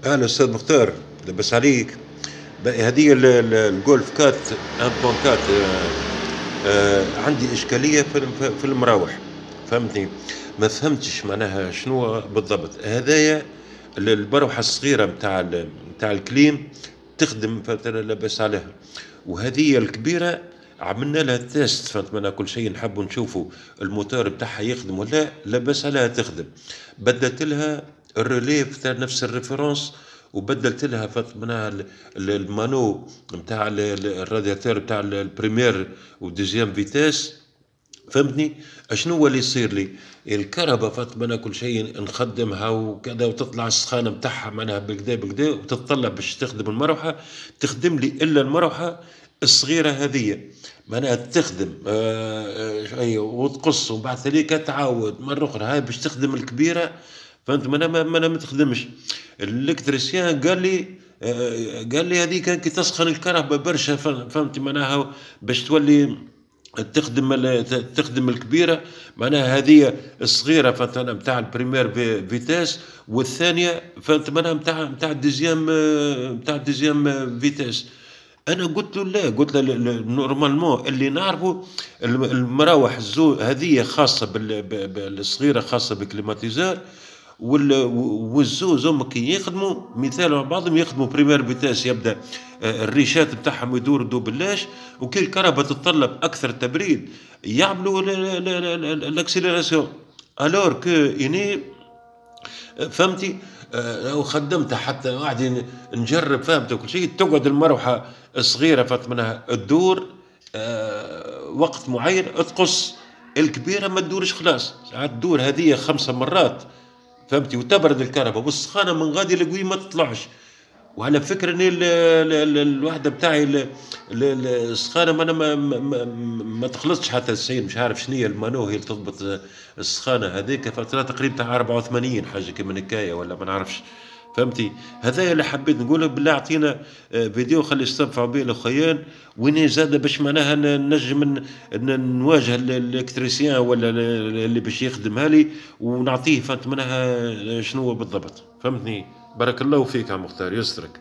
اهلا استاذ مختار، لبس عليك. هذه الجولف كات 1.4. عندي اشكاليه في المراوح، فهمتني؟ ما فهمتش معناها شنو بالضبط هذايا. المروحه الصغيره نتاع الكليم تخدم، فترة لبس عليها. وهذه الكبيره عملنا لها تيست، فهمت معناها كل شيء نحبوا نشوفوا الموتور بتاعها يخدم ولا لبس عليها تخدم. بدلت لها الريليف تاع نفس الريفرنس، وبدلت لها منها المانو نتاع الرادياتور بتاع البريمير ودوزيام فيتاس، فهمتني؟ اشنو هو اللي يصير لي؟ الكهرباء فاطمه انا كل شيء نخدمها وكذا، وتطلع السخانه نتاعها معناها بكدا بكدا، وتتطلب باش تخدم المروحه، تخدم لي الا المروحه الصغيره هذه، معناها تخدم ايوه وتقص، وبعد ذلك تعاود مره اخرى هاي باش تخدم الكبيره. فهمت؟ ما انا ما تخدمش. الالكتريسيان قال لي هذيك كي تسخن الكهرباء برشا، فهمت معناها باش تولي تخدم الكبيره، معناها هذه الصغيره فهمت نتاع البريمير فيتاس، والثانيه فهمت معناها نتاع الديزيام فيتاس. انا قلت له لا، قلت له نورمالمون اللي نعرفه المراوح هذه خاصه بالصغيره خاصه بالكليماتيزار، والزوز هم كي يخدموا مثال مع بعضهم يخدموا بريمير فيتاس، يبدا الريشات بتاعهم يدور دوبلاش، وكي الكهرباء تتطلب اكثر تبريد يعملوا الاكسلراسيون. الور كو اني فهمتي؟ وخدمتها حتى قاعد نجرب، فهمت كل شيء. تقعد المروحه الصغيره فهمت منها تدور وقت معين تقص، الكبيره ما تدورش خلاص، ساعات تدور هذه 5 مرات، فهمتي؟ وتبرد الكهرباء، والسخانه من غادي القوي ما تطلعش. وعلى فكره اني الوحده بتاعي السخانه ما انا ما تخلصش حتى 90، مش عارف شنو هي المانو هي اللي تضبط السخانه هذيك، فترة تقريبا تاع 84 حاجه كيما هكايا ولا ما نعرفش، فهمتي؟ هذا اللي حبيت نقوله. بالله اعطينا فيديو خلي يستنفعوا به الاخوان، وين زاد باش معناها نجم نواجه الالكتريسيان ولا اللي باش يخدمها لي، ونعطيه فهمت معناها شنو بالضبط، فهمتني؟ بارك الله فيك يا مختار، يسرك.